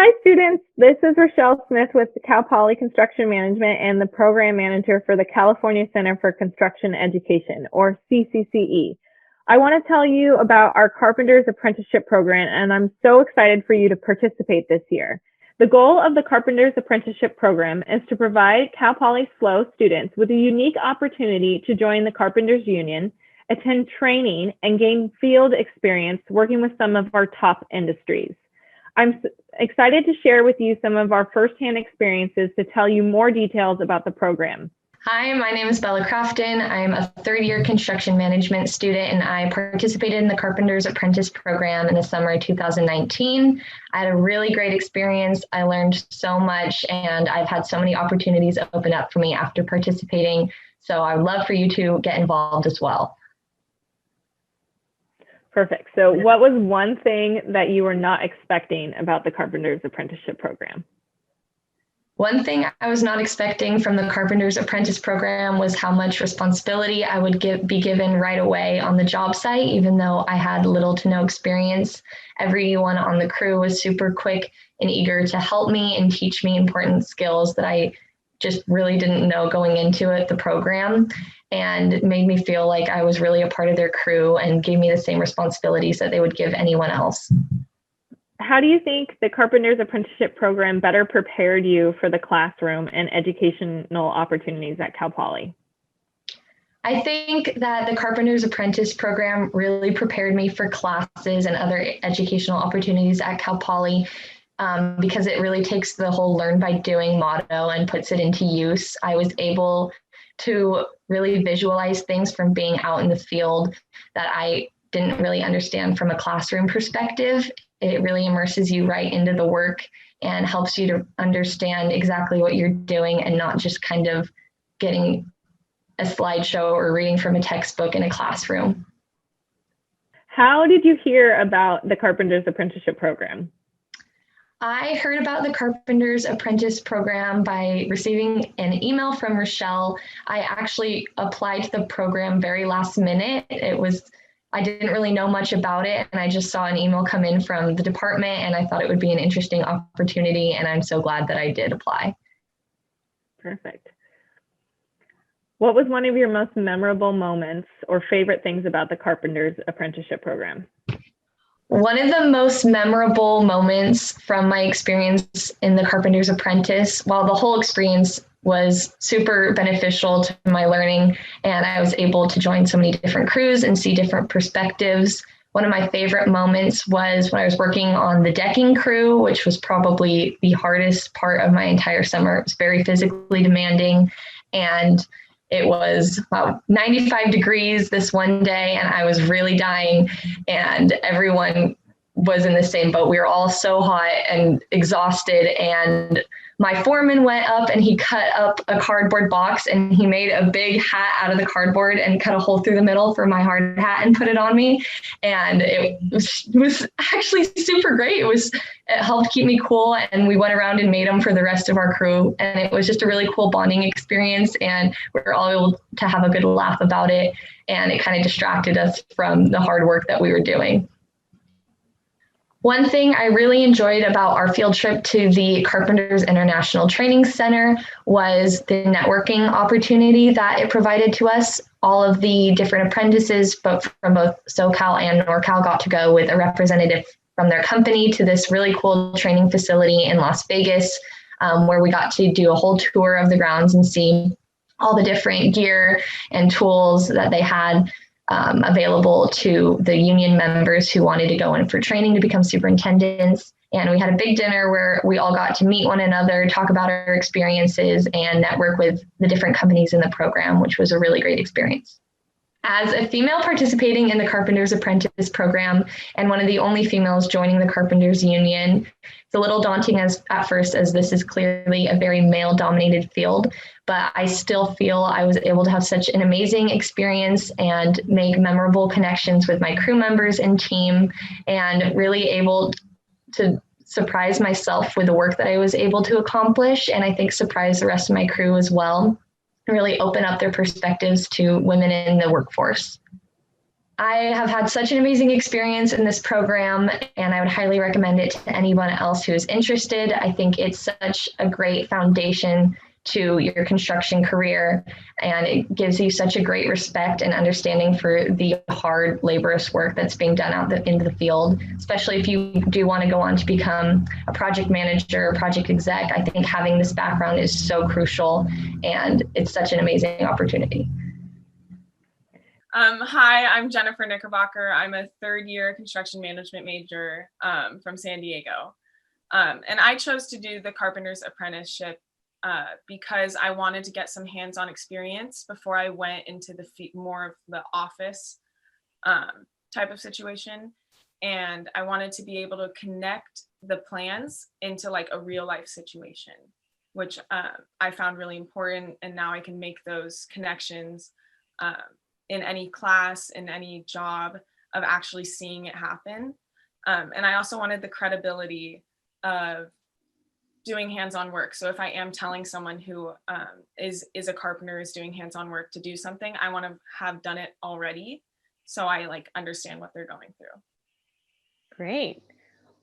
Hi, students. This is Rochelle Smith with Cal Poly Construction Management and the Program Manager for the California Center for Construction Education, or CCCE. I want to tell you about our Carpenters Apprenticeship Program, and I'm so excited for you to participate this year. The goal of the Carpenters Apprenticeship Program is to provide Cal Poly SLO students with a unique opportunity to join the Carpenters Union, attend training, and gain field experience working with some of our top industries. I'm excited to share with you some of our firsthand experiences to tell you more details about the program. Hi, my name is Bella Crofton. I'm a third-year construction management student, and I participated in the Carpenters Apprentice Program in the summer of 2019. I had a really great experience. I learned so much, and I've had so many opportunities open up for me after participating. So I would love for you to get involved as well. Perfect. So what was one thing that you were not expecting about the Carpenters Apprenticeship Program? One thing I was not expecting from the Carpenters Apprentice Program was how much responsibility I would be given right away on the job site, even though I had little to no experience. Everyone on the crew was super quick and eager to help me and teach me important skills that I just really didn't know going into the program, and it made me feel like I was really a part of their crew and gave me the same responsibilities that they would give anyone else. How do you think the Carpenters Apprenticeship Program better prepared you for the classroom and educational opportunities at Cal Poly? I think that the Carpenters Apprentice Program really prepared me for classes and other educational opportunities at Cal Poly. Because it really takes the whole learn by doing motto and puts it into use. I was able to really visualize things from being out in the field that I didn't really understand from a classroom perspective. It really immerses you right into the work and helps you to understand exactly what you're doing and not just kind of getting a slideshow or reading from a textbook in a classroom. How did you hear about the Carpenters Apprenticeship Program? I heard about the Carpenters Apprentice Program by receiving an email from Rochelle. I actually applied to the program very last minute. I didn't really know much about it, and I just saw an email come in from the department, and I thought it would be an interesting opportunity, and I'm so glad that I did apply. Perfect. What was one of your most memorable moments or favorite things about the Carpenters Apprenticeship Program? One of the most memorable moments from my experience in the Carpenter's Apprentice, while the whole experience was super beneficial to my learning, and I was able to join so many different crews and see different perspectives, one of my favorite moments was when I was working on the decking crew, which was probably the hardest part of my entire summer. It was very physically demanding, and it was about 95 degrees this one day, and I was really dying, and everyone was in the same boat. We were all so hot and exhausted, and my foreman went up and he cut up a cardboard box, and he made a big hat out of the cardboard and cut a hole through the middle for my hard hat and put it on me. And it was actually super great. It helped keep me cool, and we went around and made them for the rest of our crew. And it was just a really cool bonding experience, and we were all able to have a good laugh about it. And it kind of distracted us from the hard work that we were doing. One thing I really enjoyed about our field trip to the Carpenters International Training Center was the networking opportunity that it provided to us. All of the different apprentices, but from both SoCal and NorCal, got to go with a representative from their company to this really cool training facility in Las Vegas, where we got to do a whole tour of the grounds and see all the different gear and tools that they had available to the union members who wanted to go in for training to become superintendents. And we had a big dinner where we all got to meet one another, talk about our experiences, and network with the different companies in the program, which was a really great experience. As a female participating in the Carpenters Apprentice Program and one of the only females joining the Carpenters Union, it's a little daunting at first, as this is clearly a very male-dominated field, but I still feel I was able to have such an amazing experience and make memorable connections with my crew members and team, and really able to surprise myself with the work that I was able to accomplish, and I think surprise the rest of my crew as well. Really open up their perspectives to women in the workforce. I have had such an amazing experience in this program, and I would highly recommend it to anyone else who is interested. I think it's such a great foundation to your construction career, and it gives you such a great respect and understanding for the hard, laborious work that's being done into the field, especially if you do want to go on to become a project manager or project exec. I think having this background is so crucial, and it's such an amazing opportunity. Hi, I'm Jennifer Knickerbocker. I'm a third-year construction management major from San Diego. And I chose to do the Carpenters Apprenticeship because I wanted to get some hands-on experience before I went into the more of the office type of situation. And I wanted to be able to connect the plans into like a real life situation, which I found really important. And now I can make those connections in any class, in any job, of actually seeing it happen. And I also wanted the credibility of doing hands-on work. So if I am telling someone who is a carpenter, is doing hands-on work to do something, I want to have done it already, so I like understand what they're going through. Great.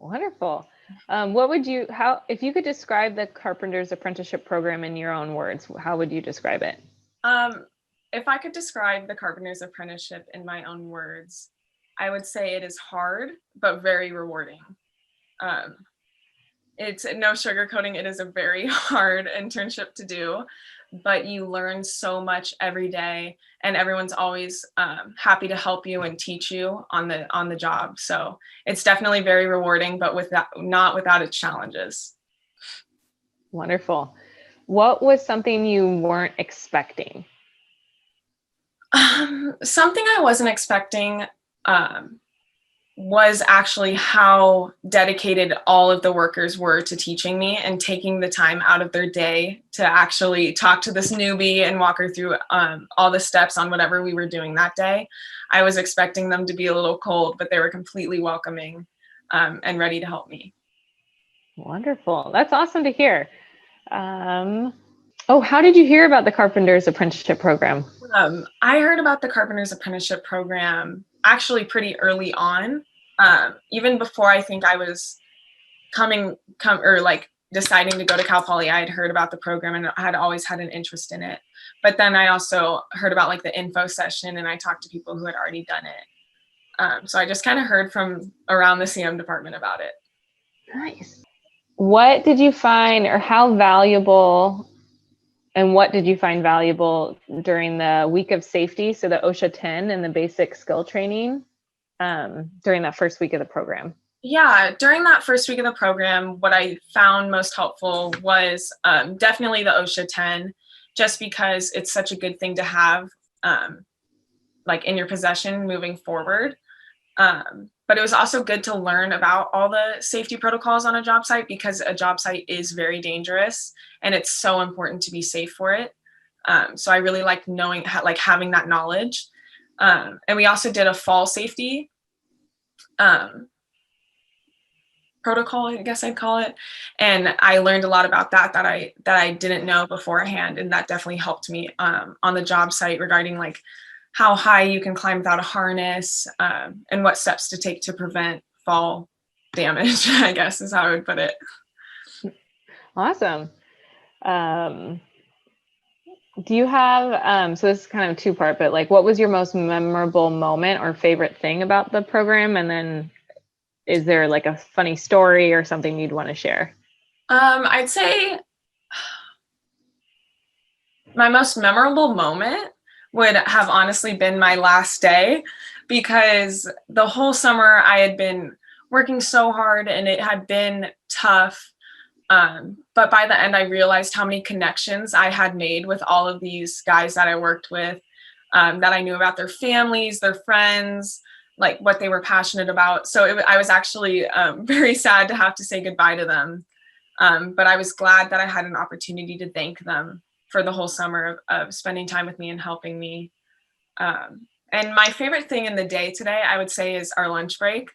Wonderful. If you could describe the Carpenters Apprenticeship program in your own words, how would you describe it? If I could describe the Carpenter's Apprenticeship in my own words, I would say it is hard, but very rewarding. It's no sugarcoating. It is a very hard internship to do, but you learn so much every day, and everyone's always happy to help you and teach you on the job. So it's definitely very rewarding, but not without its challenges. Wonderful. What was something you weren't expecting? Something I wasn't expecting was actually how dedicated all of the workers were to teaching me and taking the time out of their day to actually talk to this newbie and walk her through all the steps on whatever we were doing that day. I was expecting them to be a little cold, but they were completely welcoming and ready to help me. Wonderful. That's awesome to hear. How did you hear about the Carpenters Apprenticeship program? I heard about the Carpenters Apprenticeship program actually pretty early on, even before I think I was deciding to go to Cal Poly. I had heard about the program and I had always had an interest in it. But then I also heard about like the info session, and I talked to people who had already done it. So I just kind of heard from around the CM department about it. Nice. What did you find, or what did you find valuable during the week of safety? So the OSHA 10 and the basic skill training during that first week of the program. Yeah, during that first week of the program, what I found most helpful was definitely the OSHA 10, just because it's such a good thing to have like in your possession moving forward. But it was also good to learn about all the safety protocols on a job site, because a job site is very dangerous and it's so important to be safe for it. So I really liked knowing, having that knowledge. And we also did a fall safety protocol, I guess I'd call it. And I learned a lot about that I didn't know beforehand. And that definitely helped me on the job site regarding like how high you can climb without a harness, and what steps to take to prevent fall damage, I guess is how I would put it. Awesome. Do you have, so this is kind of two-part, but like, what was your most memorable moment or favorite thing about the program? And then is there like a funny story or something you'd want to share? I'd say my most memorable moment would have honestly been my last day, because the whole summer I had been working so hard and it had been tough. But by the end, I realized how many connections I had made with all of these guys that I worked with, that I knew about their families, their friends, like what they were passionate about. So I was actually very sad to have to say goodbye to them. But I was glad that I had an opportunity to thank them for the whole summer of spending time with me and helping me. And my favorite thing in the day today, I would say, is our lunch break,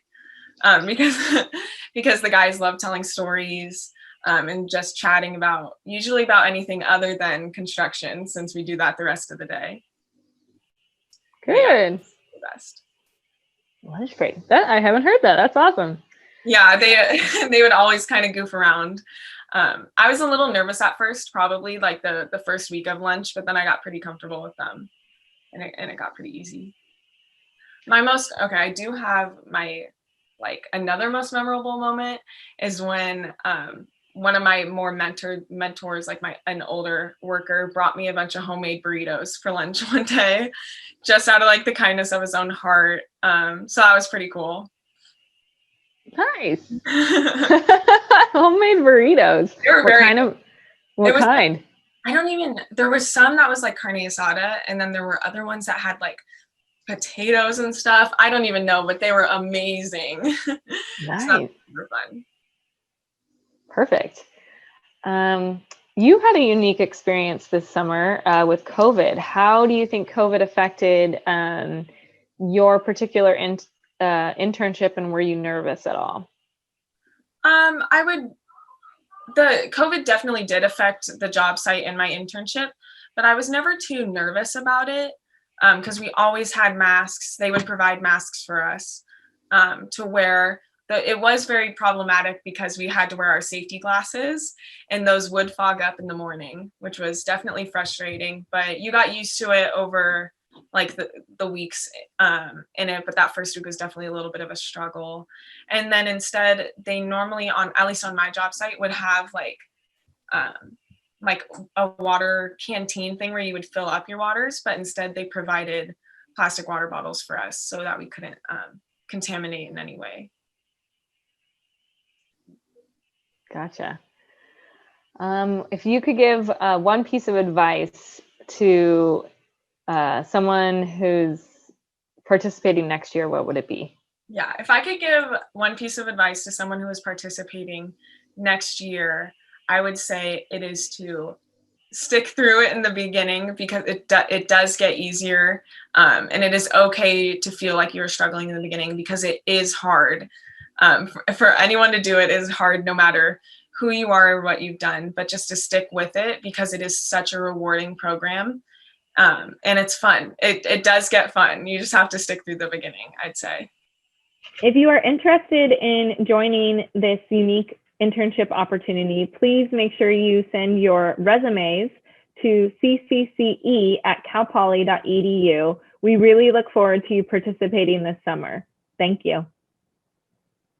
because the guys love telling stories and just chatting usually about anything other than construction, since we do that the rest of the day. Good. The best. Lunch break. That I haven't heard that. That's awesome. Yeah, they would always kind of goof around. I was a little nervous at first, probably like the first week of lunch, but then I got pretty comfortable with them, and it got pretty easy. I do have my like another most memorable moment is when one of my more mentors, like an older worker, brought me a bunch of homemade burritos for lunch one day, just out of like the kindness of his own heart. So that was pretty cool. Nice. Homemade burritos. They were What kind? There was some that was like carne asada, and then there were other ones that had like potatoes and stuff. I don't even know, but they were amazing. Nice. So super fun. Perfect. You had a unique experience this summer with COVID. How do you think COVID affected your particular internship, and were you nervous at all? The COVID definitely did affect the job site and my internship, but I was never too nervous about it because we always had masks. They would provide masks for us to wear. It was very problematic because we had to wear our safety glasses, and those would fog up in the morning, which was definitely frustrating, but you got used to it over like the weeks in it, but that first week was definitely a little bit of a struggle. And then instead, they normally at least on my job site, would have like a water canteen thing where you would fill up your waters, but instead they provided plastic water bottles for us so that we couldn't contaminate in any way. Gotcha. If you could give one piece of advice to someone who's participating next year, what would it be? Yeah, if I could give one piece of advice to someone who is participating next year, I would say it is to stick through it in the beginning, because it does get easier, and it is okay to feel like you're struggling in the beginning, because it is hard. For anyone to do it is hard, no matter who you are or what you've done, but just to stick with it, because it is such a rewarding program, and it's fun. It does get fun. You just have to stick through the beginning, I'd say. If you are interested in joining this unique internship opportunity, please make sure you send your resumes to ccce@calpoly.edu. We really look forward to you participating this summer. Thank you.